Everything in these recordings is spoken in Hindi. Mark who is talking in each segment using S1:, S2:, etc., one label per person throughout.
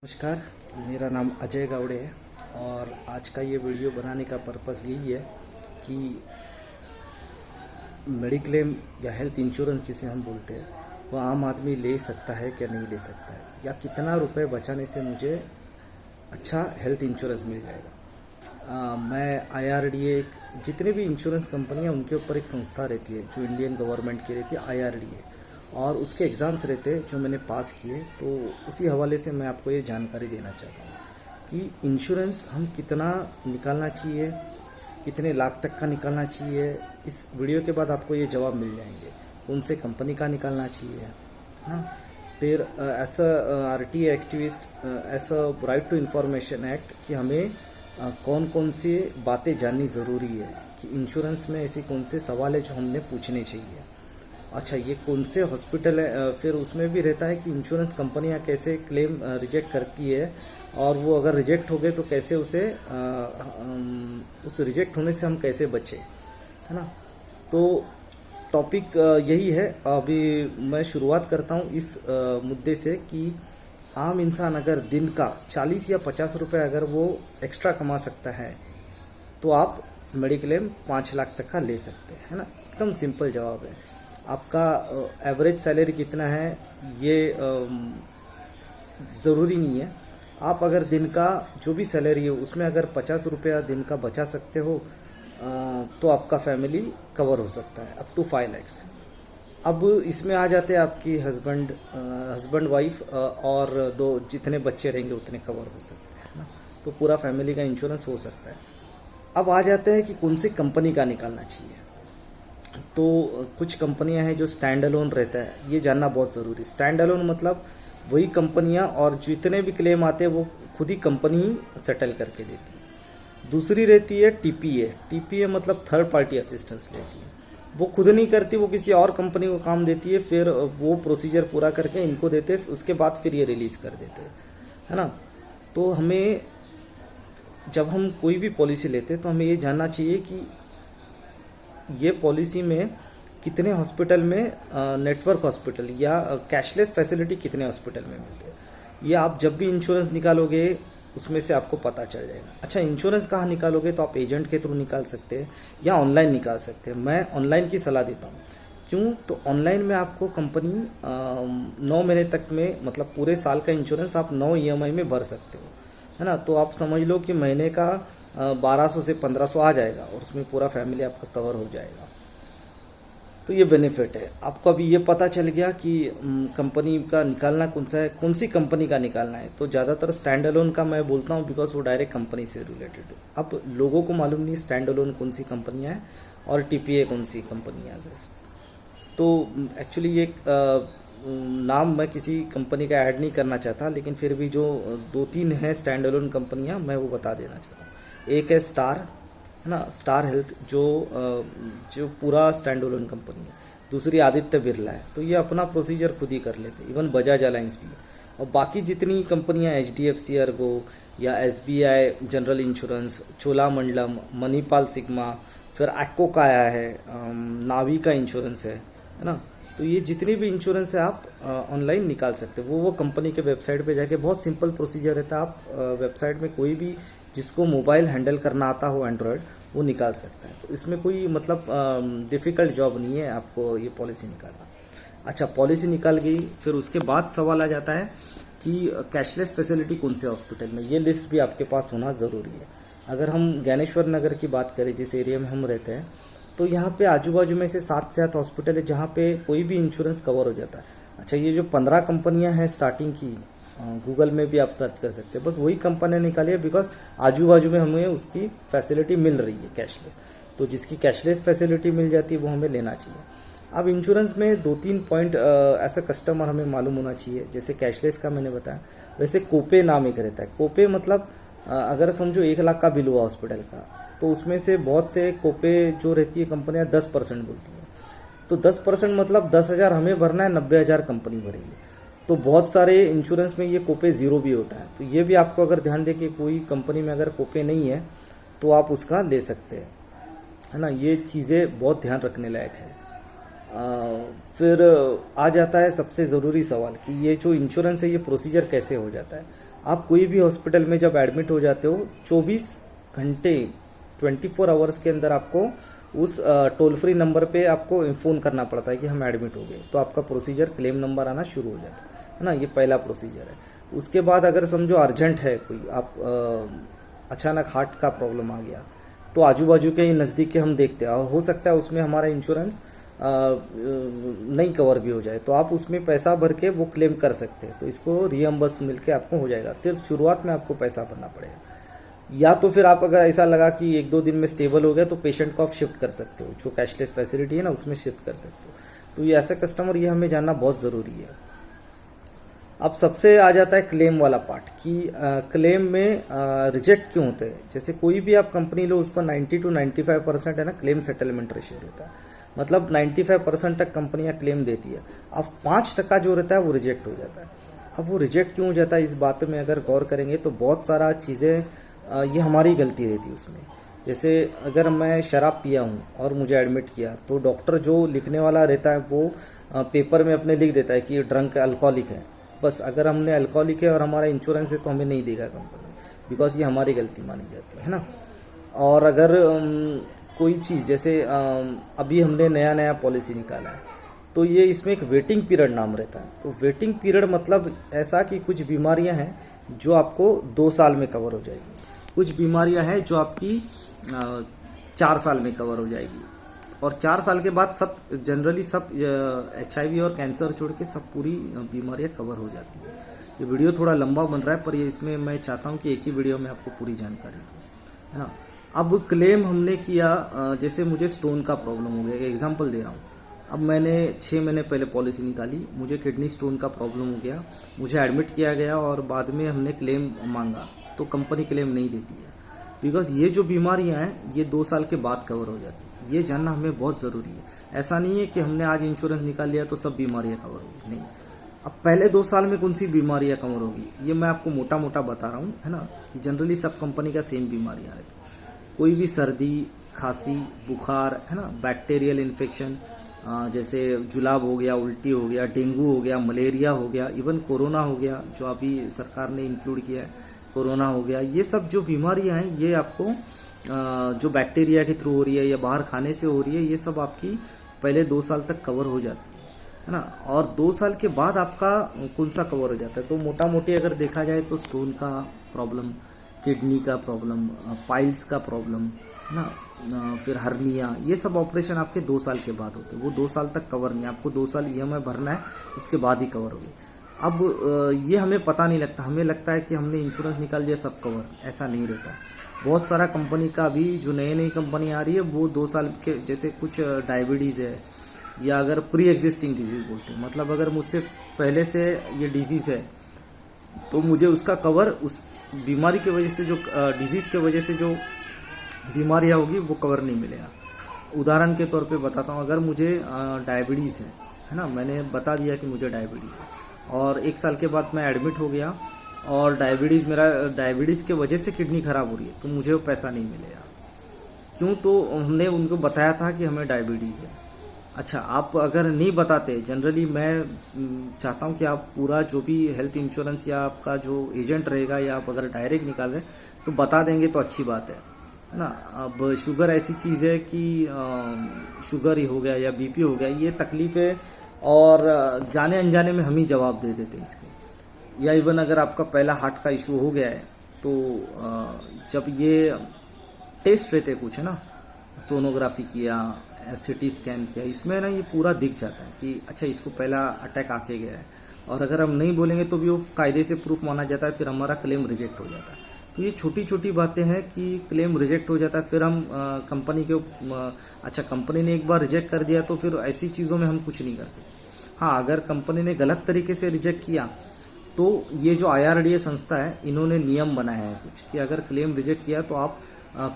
S1: नमस्कार, मेरा नाम अजय गावड़े है और आज का ये वीडियो बनाने का पर्पज़ यही है कि मेडिक्लेम या हेल्थ इंश्योरेंस जिसे हम बोलते हैं वो आम आदमी ले सकता है क्या नहीं ले सकता है, या कितना रुपए बचाने से मुझे अच्छा हेल्थ इंश्योरेंस मिल जाएगा। मैं IRDA, जितने भी इंश्योरेंस कंपनियां उनके ऊपर एक संस्था रहती है जो इंडियन गवर्नमेंट की रहती है, IRDA, और उसके एग्ज़ाम्स रहते हैं जो मैंने पास किए। तो उसी हवाले से मैं आपको ये जानकारी देना चाहता हूँ कि इंश्योरेंस हम कितना निकालना चाहिए, कितने लाख तक का निकालना चाहिए। इस वीडियो के बाद आपको ये जवाब मिल जाएंगे। कौन से कंपनी का निकालना चाहिए, हाँ। फिर as a RTA activist, as a right to information act, कि हमें कौन कौन सी बातें जाननी ज़रूरी है, कि इंश्योरेंस में ऐसी कौन से सवाल है जो हमने पूछने चाहिए। अच्छा, ये कौन से हॉस्पिटल है, फिर उसमें भी रहता है कि इंश्योरेंस कंपनियां कैसे क्लेम रिजेक्ट करती है, और वो अगर रिजेक्ट हो गए तो कैसे उसे उस रिजेक्ट होने से हम कैसे बचे, है ना। तो टॉपिक यही है। अभी मैं शुरुआत करता हूँ इस मुद्दे से कि आम इंसान अगर दिन का 40 या 50 रुपए अगर वो एक्स्ट्रा कमा सकता है तो आप मेडिक्लेम 5 लाख तक का ले सकते हैं, है ना। एकदम सिंपल जवाब है। आपका एवरेज सैलरी कितना है ये ज़रूरी नहीं है। आप अगर दिन का जो भी सैलरी है उसमें अगर 50 रुपया दिन का बचा सकते हो तो आपका फैमिली कवर हो सकता है अप टू 5 लैक्स। अब इसमें आ जाते हैं आपकी हस्बैंड वाइफ और दो जितने बच्चे रहेंगे उतने कवर हो सकते हैं ना। तो पूरा फैमिली का इंश्योरेंस हो सकता है। अब आ जाते हैं कि कौन सी कंपनी का निकालना चाहिए। तो कुछ कंपनियां हैं जो स्टैंड अलोन रहता है, ये जानना बहुत ज़रूरी। स्टैंड अलोन मतलब वही कंपनियां और जितने भी क्लेम आते हैं वो खुद ही कंपनी ही सेटल करके देती है। दूसरी रहती है TPA मतलब थर्ड पार्टी असिस्टेंस लेती है। वो खुद नहीं करती, वो किसी और कंपनी को काम देती है, फिर वो प्रोसीजर पूरा करके इनको देते हैं, उसके बाद फिर ये रिलीज़ कर देते हैं, है ना। तो हमें जब हम कोई भी पॉलिसी लेते हैं तो हमें ये जानना चाहिए कि ये पॉलिसी में कितने हॉस्पिटल में नेटवर्क हॉस्पिटल या कैशलेस फैसिलिटी कितने हॉस्पिटल में मिलते हैं। ये आप जब भी इंश्योरेंस निकालोगे उसमें से आपको पता चल जाएगा। अच्छा, इंश्योरेंस कहाँ निकालोगे तो आप एजेंट के थ्रू निकाल सकते हैं या ऑनलाइन निकाल सकते हैं। मैं ऑनलाइन की सलाह देता हूँ। क्यों? तो ऑनलाइन में आपको कंपनी 9 महीने तक में, मतलब पूरे साल का इंश्योरेंस आप 9 EMI में भर सकते हो, है ना। तो आप समझ लो कि महीने का 1200 से 1500 आ जाएगा और उसमें पूरा फैमिली आपका कवर हो जाएगा। तो ये बेनिफिट है। आपको अभी ये पता चल गया कि कंपनी का निकालना कौन सा है, कौन सी कंपनी का निकालना है। तो ज़्यादातर स्टैंड अलोन का मैं बोलता हूँ बिकॉज वो डायरेक्ट कंपनी से रिलेटेड है। अब लोगों को मालूम नहीं स्टैंड अलोन कौन सी कंपनियाँ हैं और TPA कौन सी कंपनियाँ हैं। तो एक्चुअली ये नाम मैं किसी कंपनी का ऐड नहीं करना चाहता, लेकिन फिर भी जो 2-3 हैं स्टैंड अलोन कंपनियाँ मैं वो बता देना चाहता हूँ। एक है स्टार, है ना, स्टार हेल्थ जो पूरा स्टैंड अलोन कंपनी है। दूसरी आदित्य बिरला है, तो ये अपना प्रोसीजर खुद ही कर लेते हैं। इवन बजाज अलायंस भी है। और बाकी जितनी कंपनियां HDFC अर्गो या SBI general insurance, Cholamandalam, Manipal sigma, फिर एक्को का आया है, नावी का इंश्योरेंस है ना। तो ये जितनी भी इंश्योरेंस है आप ऑनलाइन निकाल सकते हो। वो कंपनी के वेबसाइट पे जाके, बहुत सिंपल प्रोसीजर रहता है। आप वेबसाइट में कोई भी जिसको मोबाइल हैंडल करना आता हो एंड्रॉयड, वो निकाल सकता है। तो इसमें कोई मतलब डिफ़िकल्ट जॉब नहीं है आपको ये पॉलिसी निकालना। अच्छा, पॉलिसी निकाल गई, फिर उसके बाद सवाल आ जाता है कि कैशलेस फैसिलिटी कौन से हॉस्पिटल में। ये लिस्ट भी आपके पास होना ज़रूरी है। अगर हम ज्ञानेश्वर नगर की बात करें, जिस एरिया में हम रहते हैं, तो यहाँ पे आजू बाजू में से 7 से 8 हॉस्पिटल है जहाँ पे कोई भी इंश्योरेंस कवर हो जाता है। अच्छा, ये जो 15 कंपनियाँ हैं स्टार्टिंग की, गूगल में भी आप सर्च कर सकते हैं, बस वही कंपनी निकाली है बिकॉज आजू बाजू में हमें उसकी फैसिलिटी मिल रही है कैशलेस। तो जिसकी कैशलेस फैसिलिटी मिल जाती है वो हमें लेना चाहिए। अब इंश्योरेंस में 2-3 पॉइंट ऐसा कस्टमर हमें मालूम होना चाहिए। जैसे कैशलेस का मैंने बताया, वैसे कोपे नाम एक रहता है। कोपे मतलब अगर समझो 1 लाख का बिल हुआ हॉस्पिटल का, तो उसमें से बहुत से कोपे जो रहती है कंपनियां 10% बोलती है। तो 10% मतलब 10,000 हमें भरना है, 90,000 कंपनी भरेगी। तो बहुत सारे इंश्योरेंस में ये कोपे ज़ीरो भी होता है। तो ये भी आपको अगर ध्यान दे कि कोई कंपनी में अगर कोपे नहीं है तो आप उसका ले सकते हैं, है ना। ये चीज़ें बहुत ध्यान रखने लायक है। फिर आ जाता है सबसे ज़रूरी सवाल कि ये जो इंश्योरेंस है ये प्रोसीजर कैसे हो जाता है। आप कोई भी हॉस्पिटल में जब एडमिट हो जाते हो 24 घंटे 24 आवर्स के अंदर आपको उस टोल फ्री नंबर पे आपको फ़ोन करना पड़ता है कि हम एडमिट हो गए, तो आपका प्रोसीजर क्लेम नंबर आना शुरू हो जाता है ना। ये पहला प्रोसीजर है। उसके बाद अगर समझो अर्जेंट है कोई, आप अचानक हार्ट का प्रॉब्लम आ गया, तो आजू बाजू के नज़दीक के हम देखते हैं, हो सकता है उसमें हमारा इंश्योरेंस नहीं कवर भी हो जाए, तो आप उसमें पैसा भर के वो क्लेम कर सकते हैं। तो इसको रीएम्बर्स मिलके आपको हो जाएगा। सिर्फ शुरुआत में आपको पैसा भरना पड़ेगा, या तो फिर आप अगर ऐसा लगा कि 1-2 दिन में स्टेबल हो गया तो पेशेंट को आप शिफ्ट कर सकते हो, जो कैशलेस फैसिलिटी है ना उसमें शिफ्ट कर सकते हो। तो ये ऐसे कस्टमर, ये हमें जानना बहुत ज़रूरी है। अब सबसे आ जाता है क्लेम वाला पार्ट कि क्लेम में रिजेक्ट क्यों होते हैं। जैसे कोई भी आप कंपनी लो, उसका 90 to 95% है ना क्लेम सेटलमेंट रेशियो रहता है, मतलब 95% तक कंपनियां क्लेम देती है। अब 5% जो रहता है वो रिजेक्ट हो जाता है। अब वो रिजेक्ट क्यों हो जाता है, इस बात में अगर गौर करेंगे तो बहुत सारा चीज़ें ये हमारी गलती रहती है उसमें। जैसे अगर मैं शराब पिया हूँ और मुझे एडमिट किया, तो डॉक्टर जो लिखने वाला रहता है वो पेपर में अपने लिख देता है कि ये ड्रंक अल्कोहलिक है। बस अगर हमने अल्कोहलिक है और हमारा इंश्योरेंस है तो हमें नहीं देगा कंपनी, बिकॉज ये हमारी गलती मानी जाती है ना। और अगर कोई चीज़ जैसे अभी हमने नया पॉलिसी निकाला है, तो ये इसमें एक वेटिंग पीरियड नाम रहता है। तो वेटिंग पीरियड मतलब ऐसा कि कुछ बीमारियां हैं जो आपको 2 साल में कवर हो जाएगी, कुछ बीमारियां हैं जो आपकी 4 साल में कवर हो जाएगी, और 4 साल के बाद सब जनरली सब HIV और कैंसर छोड़ के सब पूरी बीमारियां कवर हो जाती है। ये वीडियो थोड़ा लंबा बन रहा है, पर ये इसमें मैं चाहता हूँ कि एक ही वीडियो में आपको पूरी जानकारी दूँ, है ना। अब क्लेम हमने किया, जैसे मुझे स्टोन का प्रॉब्लम हो गया, एग्जाम्पल दे रहा हूँ। अब मैंने 6 महीने पहले पॉलिसी निकाली, मुझे किडनी स्टोन का प्रॉब्लम हो गया, मुझे एडमिट किया गया और बाद में हमने क्लेम मांगा, तो कंपनी क्लेम नहीं देती है, बिकॉज ये जो बीमारियां हैं ये 2 साल के बाद कवर हो जाती है। ये जानना हमें बहुत ज़रूरी है। ऐसा नहीं है कि हमने आज इंश्योरेंस निकाल लिया तो सब बीमारियां कवर होगी, नहीं। अब पहले 2 साल में कौन सी बीमारियां कवर होगी, ये मैं आपको मोटा मोटा बता रहा हूँ, है ना, कि जनरली सब कंपनी का सेम बीमारियां रहती है। कोई भी सर्दी, खांसी, बुखार, है ना, बैक्टीरियल इन्फेक्शन, जैसे जुलाब हो गया, उल्टी हो गया, डेंगू हो गया, मलेरिया हो गया, इवन कोरोना हो गया जो अभी सरकार ने इंक्लूड किया है, कोरोना हो गया। ये सब जो बीमारियां हैं ये आपको जो बैक्टीरिया के थ्रू हो रही है या बाहर खाने से हो रही है, ये सब आपकी पहले 2 साल तक कवर हो जाती है ना। और 2 साल के बाद आपका कौन सा कवर हो जाता है, तो मोटा मोटी अगर देखा जाए तो स्टोन का प्रॉब्लम, किडनी का प्रॉब्लम, पाइल्स का प्रॉब्लम, है ना, फिर हर्निया, ये सब ऑपरेशन आपके 2 साल के बाद होते हैं। वो 2 साल तक कवर नहीं, आपको 2 साल EMI भरना है, उसके बाद ही कवर होगी। अब ये हमें पता नहीं लगता, हमें लगता है कि हमने इंश्योरेंस निकाल दिया सब कवर, ऐसा नहीं रहता। बहुत सारा कंपनी का अभी जो नई कंपनी आ रही है वो 2 साल के, जैसे कुछ डायबिटीज़ है या अगर प्री एग्जिस्टिंग डिजीज बोलते हैं, मतलब अगर मुझसे पहले से ये डिजीज़ है तो मुझे उसका कवर उस बीमारी की वजह से, जो डिजीज़ की वजह से जो बीमारियाँ होगी वो कवर नहीं मिलेगा। उदाहरण के तौर पे बताता हूँ, अगर मुझे डायबिटीज़ है ना, मैंने बता दिया कि मुझे डायबिटीज़ है और 1 साल के बाद मैं एडमिट हो गया और डायबिटीज़ के वजह से किडनी खराब हो रही है, तो मुझे वो पैसा नहीं मिलेगा। क्यों, तो हमने उनको बताया था कि हमें डायबिटीज़ है। अच्छा, आप अगर नहीं बताते, जनरली मैं चाहता हूँ कि आप पूरा जो भी हेल्थ इंश्योरेंस या आपका जो एजेंट रहेगा या आप अगर डायरेक्ट निकाल रहे तो बता देंगे तो अच्छी बात है ना। अब शुगर ऐसी चीज़ है कि शुगर ही हो गया या BP हो गया, ये तकलीफ़ें और जाने अनजाने में हम ही जवाब दे देते हैं इसके। या इवन अगर आपका पहला हार्ट का इशू हो गया है तो जब ये टेस्ट रहते कुछ, है ना, सोनोग्राफी किया, CT स्कैन किया, इसमें ना ये पूरा दिख जाता है कि अच्छा इसको पहला अटैक आके गया है, और अगर हम नहीं बोलेंगे तो भी वो कायदे से प्रूफ माना जाता है, फिर हमारा क्लेम रिजेक्ट हो जाता है। तो ये छोटी छोटी बातें हैं कि क्लेम रिजेक्ट हो जाता है, फिर हम कंपनी के अच्छा कंपनी ने एक बार रिजेक्ट कर दिया तो फिर ऐसी चीज़ों में हम कुछ नहीं कर सकते। हाँ, अगर कंपनी ने गलत तरीके से रिजेक्ट किया तो ये जो IRDA संस्था है, इन्होंने नियम बनाया है कुछ कि अगर क्लेम रिजेक्ट किया तो आप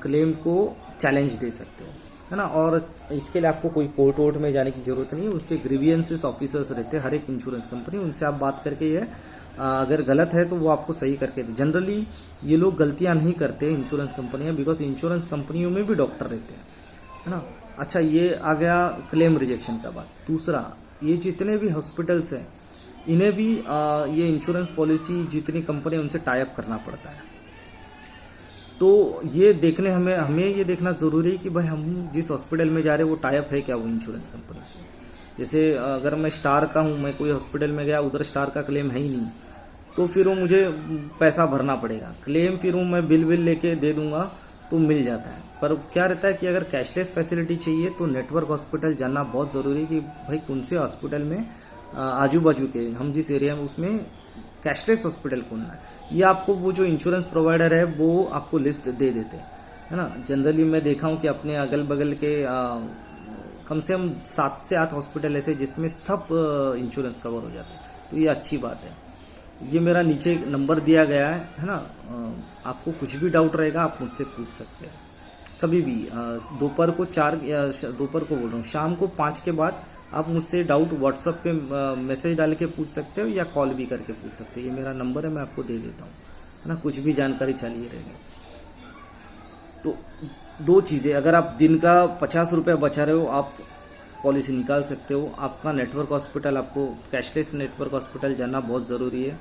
S1: क्लेम को चैलेंज दे सकते हो, है ना। और इसके लिए आपको कोई कोर्ट वोर्ट में जाने की जरूरत नहीं है, उसके ग्रीवियंसेस ऑफिसर्स रहते हैं हर एक इंश्योरेंस कंपनी, उनसे आप बात करके ये अगर गलत है तो वो आपको सही करके दे। जनरली ये लोग गलतियां नहीं करते इंश्योरेंस कंपनियां, बिकॉज इंश्योरेंस कंपनियों में भी डॉक्टर रहते हैं, है ना। अच्छा, ये आ गया क्लेम रिजेक्शन का बात। दूसरा, ये जितने भी हॉस्पिटल्स हैं इन्हें भी ये इंश्योरेंस पॉलिसी जितनी कंपनी उनसे टाई अप करना पड़ता है। तो ये देखने हमें ये देखना जरूरी है कि भाई हम जिस हॉस्पिटल में जा रहे हैं वो टाई अप है क्या वो इंश्योरेंस कंपनी से। जैसे अगर मैं स्टार का हूँ, मैं कोई हॉस्पिटल में गया, उधर स्टार का क्लेम है ही नहीं, तो फिर वो मुझे पैसा भरना पड़ेगा। क्लेम फिर वो मैं बिल लेके दे दूंगा तो मिल जाता है। पर क्या रहता है कि अगर कैशलेस फैसिलिटी चाहिए तो नेटवर्क हॉस्पिटल जानना बहुत जरूरी है कि भाई कौन से हॉस्पिटल में आजू बाजू के हम जिस एरिया में उसमें कैशलेस हॉस्पिटल खोलना है। ये आपको वो जो इंश्योरेंस प्रोवाइडर है वो आपको लिस्ट दे देते हैं, है ना। जनरली मैं देखा हूँ कि अपने अगल बगल के कम से कम 7 से 8 हॉस्पिटल ऐसे जिसमें सब इंश्योरेंस कवर हो जाता है। तो ये अच्छी बात है। ये मेरा नीचे नंबर दिया गया है ना। आपको कुछ भी डाउट रहेगा आप मुझसे पूछ सकते हैं कभी भी। दोपहर को बोल रहा हूँ, शाम को 5 के बाद आप मुझसे डाउट व्हाट्सएप पे मैसेज डाल के पूछ सकते हो या कॉल भी करके पूछ सकते हो। ये मेरा नंबर है, मैं आपको दे देता हूँ, है ना। कुछ भी जानकारी चाहिए रहेगी तो 2 चीजें, अगर आप दिन का 50 रुपया बचा रहे हो आप पॉलिसी निकाल सकते हो। आपका नेटवर्क हॉस्पिटल, आपको कैशलेस नेटवर्क हॉस्पिटल जानना बहुत ज़रूरी है।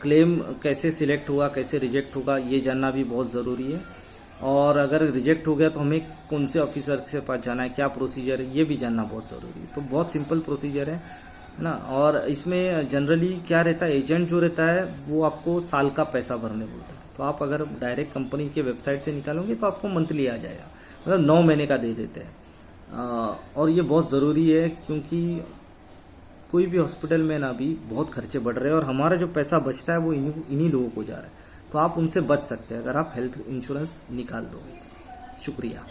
S1: क्लेम कैसे सिलेक्ट होगा, कैसे रिजेक्ट होगा, ये जानना भी बहुत ज़रूरी है। और अगर रिजेक्ट हो गया तो हमें कौन से ऑफिसर के पास जाना है, क्या प्रोसीजर है, ये भी जानना बहुत ज़रूरी है। तो बहुत सिंपल प्रोसीजर है ना। और इसमें जनरली क्या रहता है, एजेंट जो रहता है वो आपको साल का पैसा भरने बोलता है। तो आप अगर डायरेक्ट कंपनी के वेबसाइट से निकालोगे तो आपको मंथली आ जाएगा, मतलब 9 महीने का दे देते हैं। और ये बहुत ज़रूरी है क्योंकि कोई भी हॉस्पिटल में ना भी बहुत खर्चे बढ़ रहे हैं और हमारा जो पैसा बचता है वो इन्हीं लोगों को जा रहा है। तो आप उनसे बच सकते हैं अगर आप हेल्थ इंश्योरेंस निकाल दोगे। शुक्रिया।